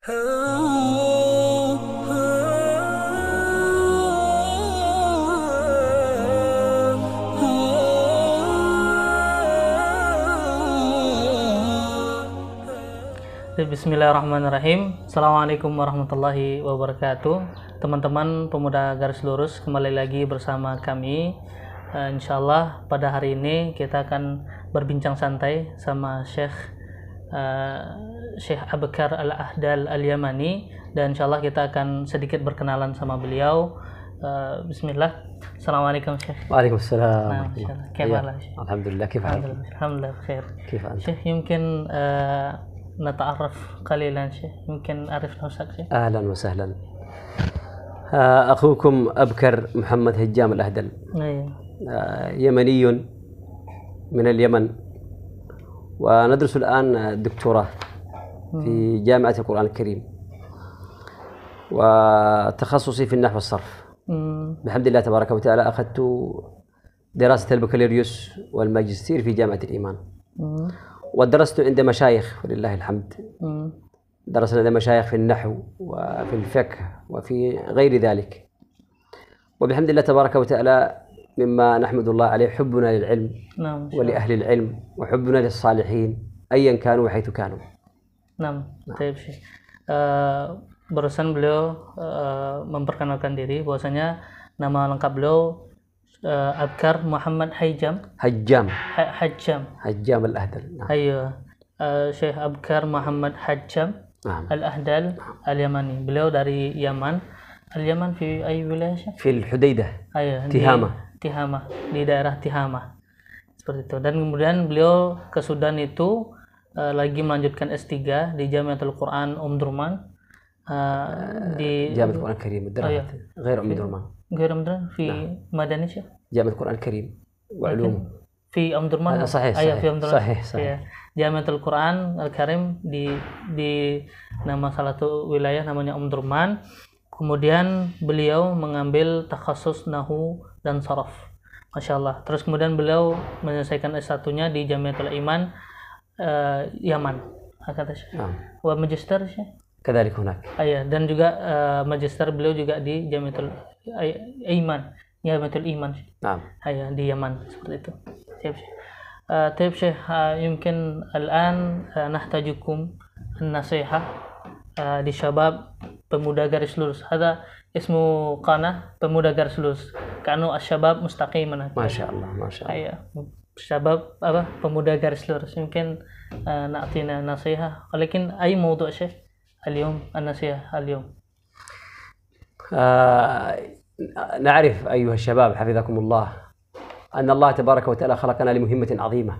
Bismillahirrahmanirrahim. Assalamualaikum warahmatullahi wabarakatuh. Teman-teman pemuda garis lurus, kembali lagi bersama kami. Insyaallah pada hari ini kita akan berbincang santai sama Syekh Abkar Al-Ahdal Al-Yamani, dan insyaallah kita akan sedikit berkenalan sama beliau. Bismillah. Assalamualaikum Syekh. Waalaikumsalam. كيف حالك؟ Alhamdulillah. كيف حالك؟ الحمد لله بخير. كيف أنت؟ شيخ يمكن نتعرف قليلا شيخ، يمكن أعرف نفسك شيخ؟ أهلا وسهلا. أخوكم أبكر محمد هجام الأهدل. يمني من اليمن، وندرس الآن الدكتوراه في جامعة القرآن الكريم، وتخصصي في النحو والصرف. بحمد الله تبارك وتعالى أخذت دراسة البكالوريوس والماجستير في جامعة الإيمان، ودرست عند مشايخ ولله الحمد. درسنا عند مشايخ في النحو وفي الفقه وفي غير ذلك، وبحمد الله تبارك وتعالى مما نحمد الله عليه حبنا للعلم ولأهل العلم وحبنا للصالحين أيا كانوا وحيث كانوا. طيب شيخ. Barusan beliau memperkenalkan diri, bahwasanya nama lengkap beliau Abkar Muhammad Hajjam Al-Ahdal. Ayo, Syekh Abkar Muhammad Hajjam Al-Ahdal Al-Yamani. Beliau dari Yaman. Al-Yaman di ay wilayah? Fil Hudaidah. Ayo, Tihama, di daerah Tihama. Seperti itu. Dan kemudian beliau ke Sudan itu lagi melanjutkan S3 di Jamiatul Quran Durman. di جامعة القرآن الكريم غير درمان في مدني شيخ. جامعة القرآن الكريم وعلوم في درمان. صحيح. صحيح. Jamiatul Quran Al-Karim di nama salah satu wilayah namanya Durman. Kemudian beliau mengambil takhasus Nahwu dan Saraf. Masya Allah. Terus kemudian beliau menyelesaikan S1-nya di Jamiatul Iman Yaman. Wa magister Syekh. كذلك هناك. Dan juga magister beliau juga di Jamiatul Iman. di Yaman, seperti itu. طيب شيخ، يمكن الآن نحتاجكم النصيحة لشباب pemuda garis lurus. هذا اسمه قناة pemuda garis lurus. كأنه الشباب مستقيما. ما شاء الله. شباب pemuda garis lurus. يمكن نعطينا نصيحة، ولكن أي موضوع شيخ اليوم؟ النصيحة اليوم. نعرف أيها الشباب حفظكم الله أن الله تبارك وتعالى خلقنا لمهمة عظيمة،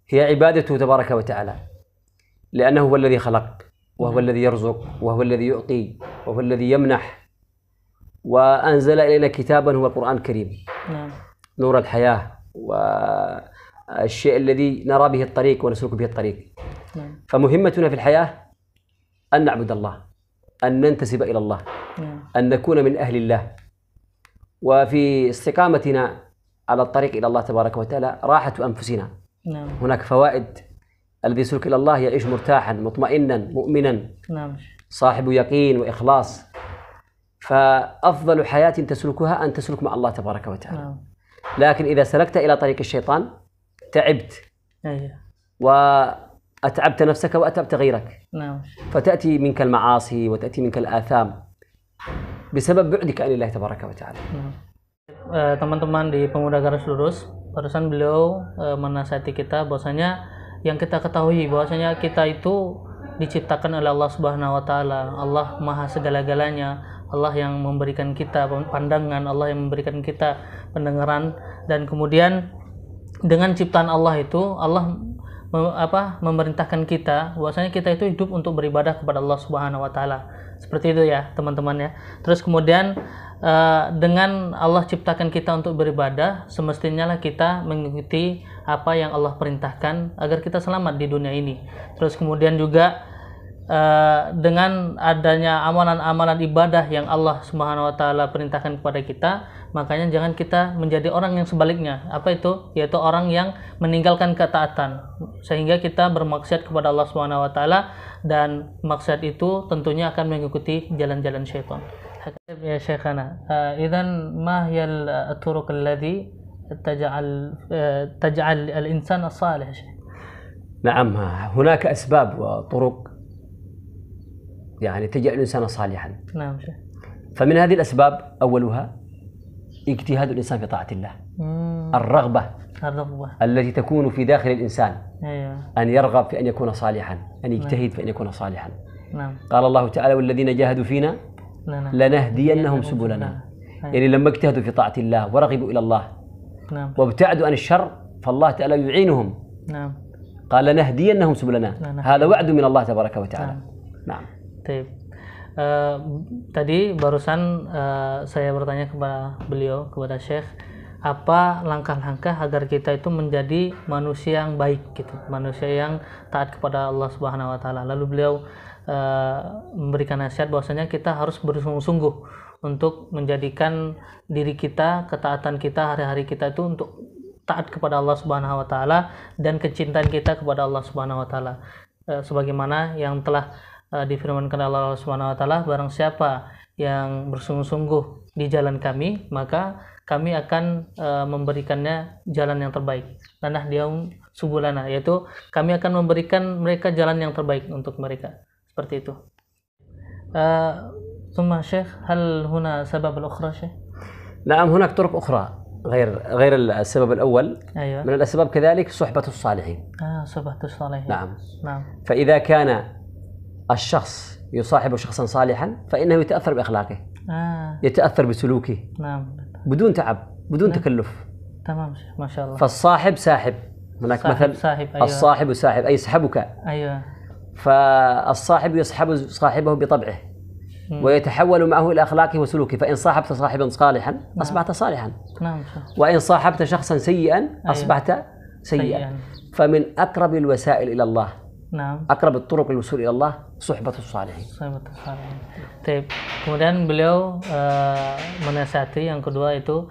هي عبادته تبارك وتعالى، لأنه هو الذي خلق، وهو الذي يرزق، وهو الذي يعطي، وهو الذي يمنح، وأنزل إلينا كتابا هو القرآن الكريم، نور الحياة والشيء الذي نرى به الطريق ونسلك به الطريق. فمهمتنا في الحياة أن نعبد الله، أن ننتسب إلى الله، أن نكون من أهل الله، وفي استقامتنا على الطريق إلى الله تبارك وتعالى راحة أنفسنا. هناك فوائد. الذي يسلك إلى الله يعيش مرتاحا مطمئنا مؤمنا، صاحب يقين وإخلاص. فأفضل حياة تسلكها أن تسلك مع الله تبارك وتعالى. لكن إذا سلكت إلى طريق الشيطان تعبت، وأتعبت نفسك وأتعبت غيرك. فتأتي منك المعاصي وتأتي منك الآثام بسبب بعدك عن الله تبارك وتعالى. Teman-teman di Pemuda Garis Lurus, barusan beliau menasihati kita bahwasanya yang kita ketahui bahwasanya kita itu diciptakan oleh Allah Subhanahu wa taala. Allah Maha segala-galanya. Allah yang memberikan kita pandangan, Allah yang memberikan kita pendengaran, dan kemudian dengan ciptaan Allah itu Allah memerintahkan kita bahwasanya kita itu hidup untuk beribadah kepada Allah Subhanahu wa taala. Seperti itu ya, teman-teman ya. Terus kemudian dengan Allah ciptakan kita untuk beribadah, semestinya lah kita mengikuti apa yang Allah perintahkan agar kita selamat di dunia ini. Terus kemudian juga dengan adanya amalan-amalan ibadah yang Allah Subhanahu wa taala perintahkan kepada kita, makanya jangan kita menjadi orang yang sebaliknya. Apa itu? Yaitu orang yang meninggalkan ketaatan sehingga kita bermaksiat kepada Allah Subhanahu wa taala, dan maksiat itu tentunya akan mengikuti jalan-jalan syaitan. Ya Syekhana, idzan ma hiyal turuq alladhi taj'al al-insan as-salih? نعم، هناك أسباب وطرق يعني تجعل الإنسان صالحا. نعم شيخ. فمن هذه الأسباب أولها اجتهاد الإنسان في طاعة الله. الرغبة التي تكون في داخل الإنسان، أن يرغب في أن يكون صالحا، أن يجتهد في أن يكون صالحا. قال الله تعالى: والذين جاهدوا فينا لنهدينهم سبلنا. يعني لما اجتهدوا في طاعة الله ورغبوا إلى الله وابتعدوا عن الشر، فالله تعالى يعينهم. قال لنهدينهم سبلنا. هذا وعد من الله تبارك وتعالى. نعم. Tadi barusan saya bertanya kepada Syekh, apa langkah-langkah agar kita itu menjadi manusia yang baik gitu, manusia yang taat kepada Allah Subhanahu wa taala. Lalu beliau memberikan nasihat bahwasanya kita harus bersungguh-sungguh untuk menjadikan diri kita, ketaatan kita hari-hari kita itu untuk taat kepada Allah Subhanahu wa taala dan kecintaan kita kepada Allah Subhanahu wa taala. Sebagaimana yang telah difirmankan Allah Subhanahu wa taala, barang siapa yang bersungguh-sungguh di jalan kami, maka kami akan memberikannya jalan yang terbaik. Lanahdiyahum subulana, yaitu kami akan memberikan mereka jalan yang terbaik untuk mereka. Seperti itu. ثم شيخ هل هنا سبب الأخرى شيخ؟ نعم، هناك طرق أخرى غير السبب الأول. أيوة. من الأسباب كذلك صحبة الصالحين. صحبة الصالحين. نعم. نعم. فإذا كان الشخص يصاحب شخصا صالحا فإنه يتأثر بأخلاقه، يتأثر بسلوكه. نعم. بدون تعب، بدون تكلف. تمام، ما شاء الله. فالصاحب ساحب، هناك مثل صاحب. أيوة. الصاحب ساحب أي يسحبك. أيوة. فالصاحب يصحب صاحبه بطبعه ويتحول معه إلى أخلاقه وسلوكه. فإن صاحبت صاحبا صالحا أصبحت صالحا. نعم. وإن صاحبت شخصا سيئا أصبحت سيئا. فمن أقرب الوسائل إلى الله، نعم، أقرب الطرق للوصول إلى الله صحبة الصالحين. Kemudian beliau menasihati yang kedua itu,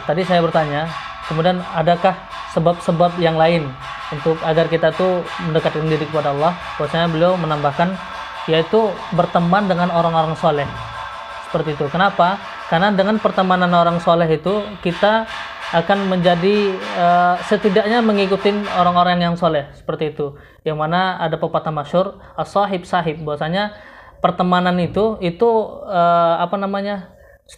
tadi saya bertanya, kemudian adakah sebab-sebab yang lain untuk agar kita tuh mendekatkan diri kepada Allah? Bahwasanya beliau menambahkan, yaitu berteman dengan orang-orang soleh. Seperti itu. Kenapa? Karena dengan pertemanan orang soleh itu kita akan menjadi setidaknya mengikuti orang-orang yang soleh, seperti itu. Yang mana ada pepatah masyhur, as-sahib sahib, bahwasanya pertemanan itu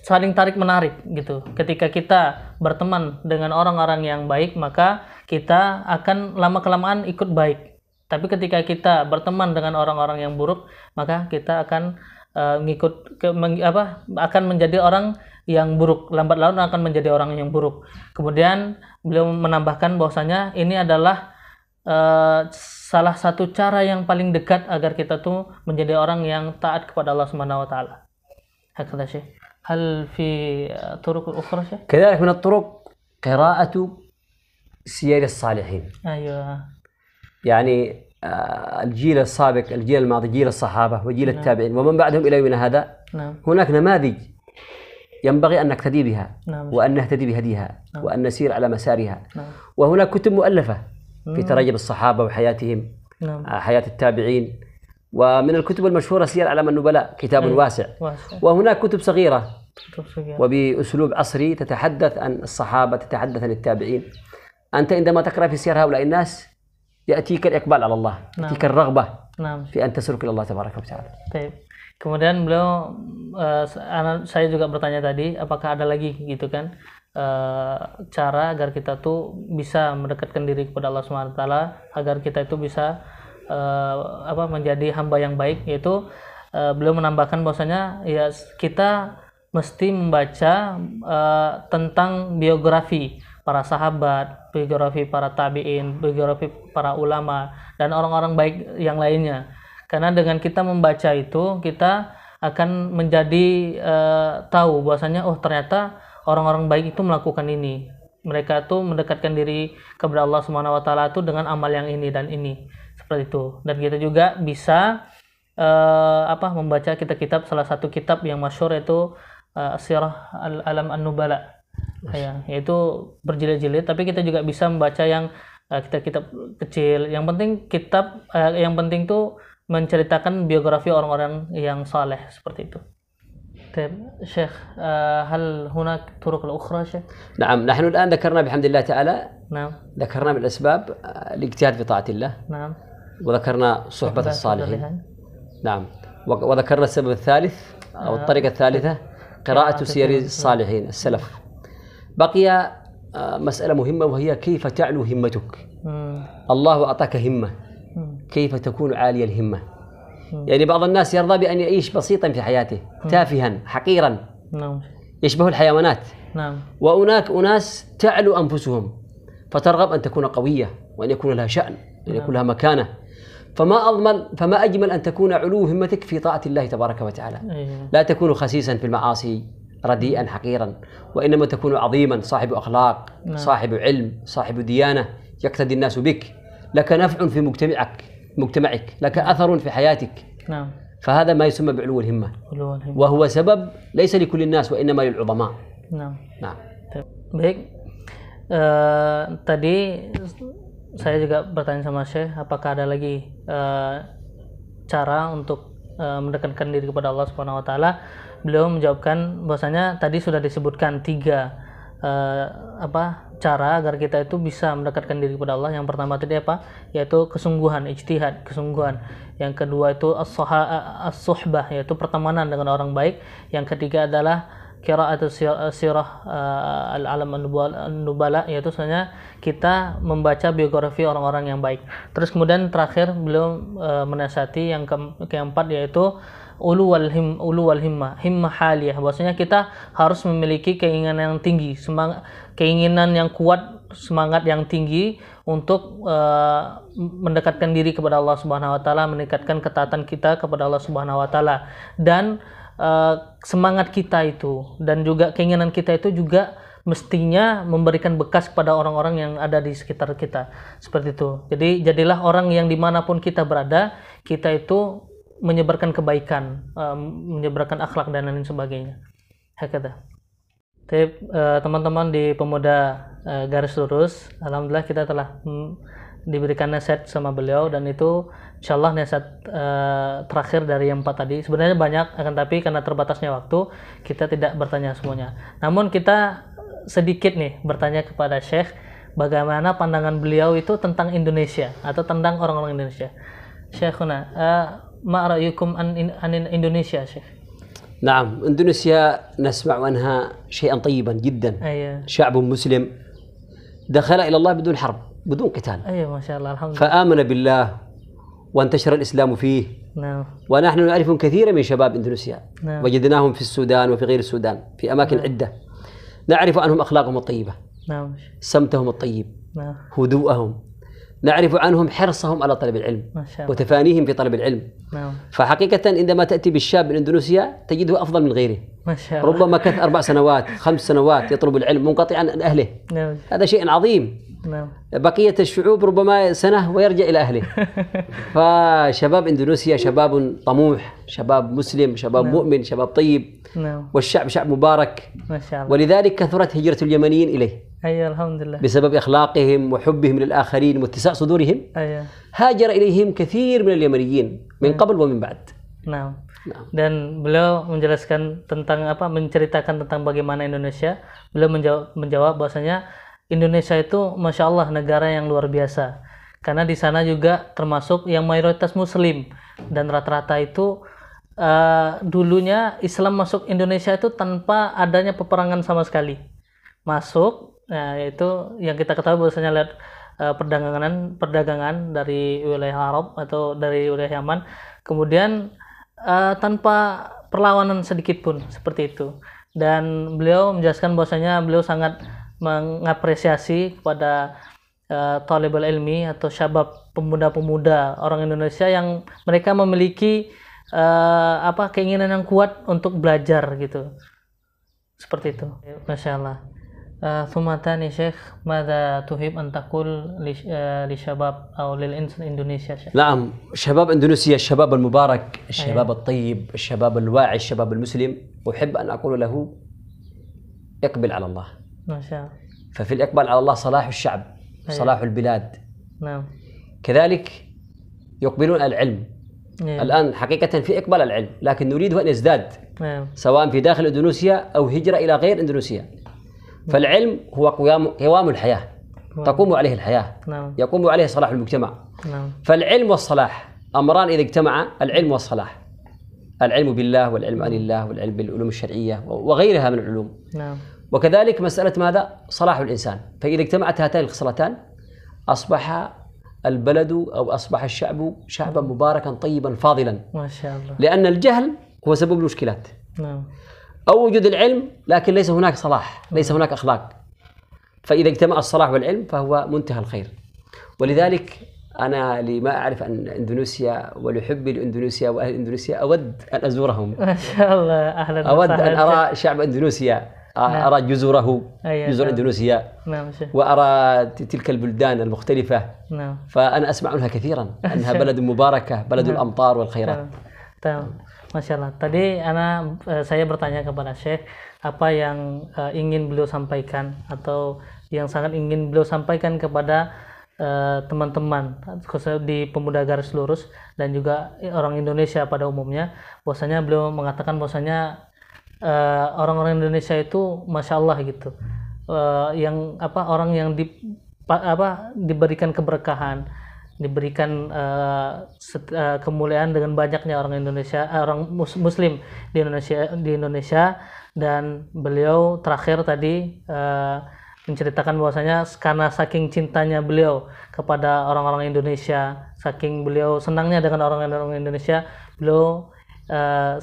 saling tarik menarik gitu. Ketika kita berteman dengan orang-orang yang baik, maka kita akan lama kelamaan ikut baik. Tapi ketika kita berteman dengan orang-orang yang buruk, maka kita akan akan menjadi orang yang buruk, lambat laun akan menjadi orang yang buruk. Kemudian beliau menambahkan bahwasanya ini adalah salah satu cara yang paling dekat agar kita tuh menjadi orang yang taat kepada Allah Subhanahu wa taala. Hakadha Syekh. Hal fi turuq ukhra Syekh? كذلك من الطرق قراءة سير الصالحين. أيوة. يعني الجيل السابق، الجيل الماضي، جيل الصحابة وجيل التابعين ومن بعدهم إلى يومنا هذا. هناك نماذج ينبغي أن نقتدي بها وأن نهتدي بهديها وأن نسير على مسارها. وهناك كتب مؤلفة في ترجم الصحابة وحياتهم، حياة التابعين. ومن الكتب المشهورة سير أعلام النبلاء، كتاب واسع. وهناك كتب صغيرة وبأسلوب عصري تتحدث عن الصحابة، تتحدث عن التابعين. أنت عندما تقرأ في سير هؤلاء الناس يأتيك الإقبال على الله، يأتيك الرغبة في أن تسلك إلى الله تبارك وتعالى. Kemudian beliau, saya juga bertanya tadi, apakah ada lagi gitu kan cara agar kita tuh bisa mendekatkan diri kepada Allah Subhanahu wa taala, agar kita itu bisa menjadi hamba yang baik, yaitu beliau menambahkan bahwasanya ya kita mesti membaca tentang biografi para sahabat, biografi para tabi'in, biografi para ulama dan orang-orang baik yang lainnya. Karena dengan kita membaca itu, kita akan menjadi tahu bahwasanya ternyata orang-orang baik itu melakukan ini. Mereka tuh mendekatkan diri kepada Allah Subhanahu wa taala itu dengan amal yang ini dan ini. Seperti itu. Dan kita juga bisa membaca kitab-kitab, salah satu kitab yang masyhur itu Sirah Al-Alam An-Nubala. Ya, yaitu berjilid-jilid, tapi kita juga bisa membaca yang kitab-kitab kecil. Yang penting tuh menceritakan biografi orang-orang yang saleh seperti itu. شيخ هل هناك طرق أخرى شيخ؟ نعم، نحن الآن ذكرنا بحمد الله تعالى. نعم. ذكرنا من الأسباب الاجتهاد في طاعة الله. نعم. وذكرنا صحبة الصالحين. نعم. وذكرنا السبب الثالث أو الطريقة الثالثة قراءة سير الصالحين السلف. بقي مسألة مهمة وهي كيف تعلو همتك. الله أعطاك همة، كيف تكون عالية الهمة. يعني بعض الناس يرضى بأن يعيش بسيطا في حياته، تافها حقيرا، يشبه الحيوانات. وهناك أناس تعلو أنفسهم فترغب أن تكون قوية وأن يكون لها شأن، أن يكون لها مكانة. فما أجمل أن تكون علو همتك في طاعة الله تبارك وتعالى. لا تكون خسيسا في المعاصي رديئا حقيرا، وإنما تكون عظيما، صاحب أخلاق، صاحب علم، صاحب ديانة، يقتدي الناس بك، لك نفع في مجتمعك، لك أثر في حياتك. نعم. فهذا ما يسمى بعلو الهمة، وهو سبب ليس لكل الناس وإنما للعظماء. نعم. نعم. Baik, tadi saya juga bertanya sama Syekh, apakah ada lagi cara untuk mendekatkan diri kepada Allah Subhanahu Wa Taala? Beliau menjawabkan bahwasanya tadi sudah disebutkan 3 cara agar kita itu bisa mendekatkan diri kepada Allah. Yang pertama tadi yaitu kesungguhan, ijtihad, kesungguhan. Yang kedua itu as-suhbah, yaitu pertemanan dengan orang baik. Yang ketiga adalah qira'atu sirah al-alam an-nubala, yaitu sebenarnya kita membaca biografi orang-orang yang baik. Terus kemudian terakhir beliau menasihati yang keempat yaitu ulu wal himmah haliyah, bahwasanya kita harus memiliki keinginan yang tinggi, keinginan yang kuat, semangat yang tinggi untuk mendekatkan diri kepada Allah Subhanahu wa taala, meningkatkan ketaatan kita kepada Allah Subhanahu wa taala, dan semangat kita itu dan juga keinginan kita itu juga mestinya memberikan bekas kepada orang-orang yang ada di sekitar kita, seperti itu. Jadi jadilah orang yang dimanapun kita berada, kita itu menyebarkan kebaikan, menyebarkan akhlak dan lain sebagainya. Hakada. Teman-teman di Pemuda Garis Lurus, alhamdulillah kita telah diberikan nasihat sama beliau, dan itu insyaallah nasihat terakhir dari yang 4 tadi. Sebenarnya banyak, akan tapi karena terbatasnya waktu kita tidak bertanya semuanya. Namun kita sedikit nih bertanya kepada Syekh, bagaimana pandangan beliau itu tentang Indonesia atau tentang orang-orang Indonesia. Syekhuna, ما رأيكم عن إندونيسيا شيخ؟ نعم، إندونيسيا نسمع عنها شيئا طيبا جدا. أيه. شعب مسلم دخل إلى الله بدون حرب، بدون قتال. أيه ما شاء الله، الحمد لله. فآمن بالله وانتشر الإسلام فيه. نعم. ونحن نعرف كثيرا من شباب إندونيسيا. نعم. وجدناهم في السودان وفي غير السودان في أماكن عدة. نعرف عنهم أخلاقهم الطيبة. نعم. سمتهم الطيب. نعم. هدوءهم. نعرف عنهم حرصهم على طلب العلم وتفانيهم في طلب العلم. نعم. فحقيقة عندما تأتي بالشاب من إندونيسيا تجده أفضل من غيره. ما شاء الله. ربما كث 4 سنوات 5 سنوات يطلب العلم منقطعا عن أهله. نعم. هذا شيء عظيم. نعم. بقية الشعوب ربما سنة ويرجع إلى أهله. فشباب إندونيسيا شباب طموح، شباب مسلم، شباب مؤمن، شباب طيب. نعم. والشعب شعب مبارك. ما شاء الله. ولذلك كثرت هجرة اليمنيين إليه. أيوة الحمد لله. بسبب أخلاقهم وحبهم للآخرين واتساع صدورهم. أيوة. هاجر إليهم كثير من اليمنيين من قبل ومن بعد. Nah, dan beliau menjelaskan tentang menceritakan tentang bagaimana Indonesia. Beliau menjawab bahwasanya Indonesia itu masya Allah negara yang luar biasa, karena di sana juga termasuk yang mayoritas Muslim, dan rata-rata itu dulunya Islam masuk Indonesia itu tanpa adanya peperangan sama sekali. Masuk, yaitu yang kita ketahui bahwasanya lihat perdagangan dari wilayah Arab atau dari wilayah Yaman, kemudian tanpa perlawanan sedikit pun, seperti itu. Dan beliau menjelaskan bahwasanya beliau sangat mengapresiasi kepada talibul ilmi atau syabab, pemuda-pemuda orang Indonesia yang mereka memiliki keinginan yang kuat untuk belajar gitu, seperti itu. Masya Allah. ثم تاني شيخ ماذا تحب أن تقول للشباب أو للإنسان إندونيسيا شيخ؟ نعم، شباب إندونيسيا، الشباب المبارك، الشباب الطيب، الشباب الواعي، الشباب المسلم، أحب أن أقول له اقبل على الله. ما شاء الله. ففي الإقبال على الله صلاح الشعب، صلاح البلاد. نعم. كذلك يقبلون على العلم. الآن حقيقة في إقبال على العلم، لكن نريد أن يزداد، سواء في داخل إندونيسيا أو هجرة إلى غير إندونيسيا. فالعلم هو قوام الحياة، تقوم عليه الحياة، يقوم عليه صلاح المجتمع. فالعلم والصلاح أمران إذا اجتمعا، العلم والصلاح، العلم بالله والعلم عن الله والعلم بالعلوم الشرعية وغيرها من العلوم. وكذلك مسألة ماذا؟ صلاح الإنسان. فإذا اجتمعت هاتان الخصلتان أصبح البلد أو أصبح الشعب شعبا مباركا طيبا فاضلا. ما شاء الله. لأن الجهل هو سبب المشكلات. أو وجود العلم لكن ليس هناك صلاح، ليس هناك أخلاق. فإذا اجتمع الصلاح والعلم فهو منتهى الخير. ولذلك أنا لما أعرف عن إندونيسيا ولحبي لإندونيسيا وأهل إندونيسيا أود أن أزورهم. ما شاء الله، أهلا وسهلا. أود أن أرى شعب إندونيسيا، أرى جزره، جزر إندونيسيا، وأرى تلك البلدان المختلفة. فأنا أسمع عنها كثيرا أنها بلد مباركة، بلد الأمطار والخيرات. Masya Allah. Tadi saya bertanya kepada Syekh apa yang ingin beliau sampaikan atau yang sangat ingin beliau sampaikan kepada teman-teman khususnya di Pemuda Garis Lurus dan juga orang Indonesia pada umumnya. Bahwasanya beliau mengatakan bahwasanya orang-orang Indonesia itu Masya Allah gitu, orang yang diberikan keberkahan, diberikan kemuliaan dengan banyaknya orang Indonesia, orang Muslim di Indonesia. Dan beliau terakhir tadi menceritakan bahwasanya karena saking cintanya beliau kepada orang-orang Indonesia, saking beliau senangnya dengan orang-orang Indonesia, beliau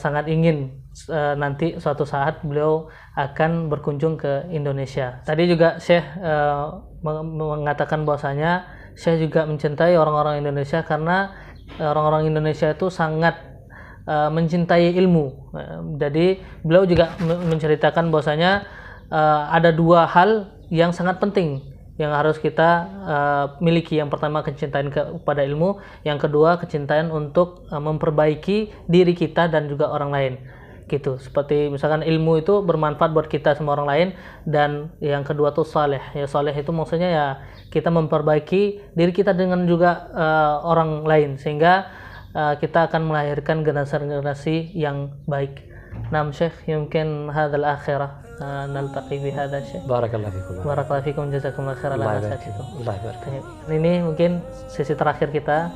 sangat ingin nanti suatu saat beliau akan berkunjung ke Indonesia. Tadi juga Syekh mengatakan bahwasanya saya juga mencintai orang-orang Indonesia karena orang-orang Indonesia itu sangat mencintai ilmu. Jadi beliau juga menceritakan bahwasanya ada dua hal yang sangat penting yang harus kita miliki. Yang pertama kecintaan kepada ilmu, yang kedua kecintaan untuk memperbaiki diri kita dan juga orang lain. Gitu. Seperti misalkan ilmu itu bermanfaat buat kita sama orang lain, dan yang kedua tuh saleh. Ya saleh itu maksudnya ya kita memperbaiki diri kita dengan juga orang lain sehingga kita akan melahirkan generasi yang baik. Naam Syekh, yumkin hadzal akhirah naltaqi bi hadza Syekh. Barakallahu fikum. Barakallahu fikum, jazakumullah khairan. Allah barik. Ini mungkin sesi terakhir kita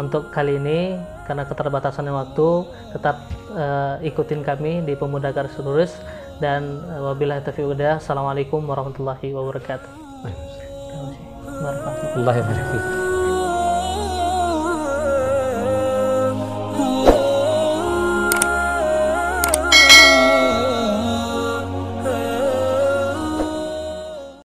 untuk kali ini karena keterbatasan waktu. Tetap ikutin kami di Pemuda Garis Lurus, dan wabillahi taufiq wal hidayah. Assalamualaikum warahmatullahi wabarakatuh. Allah barik.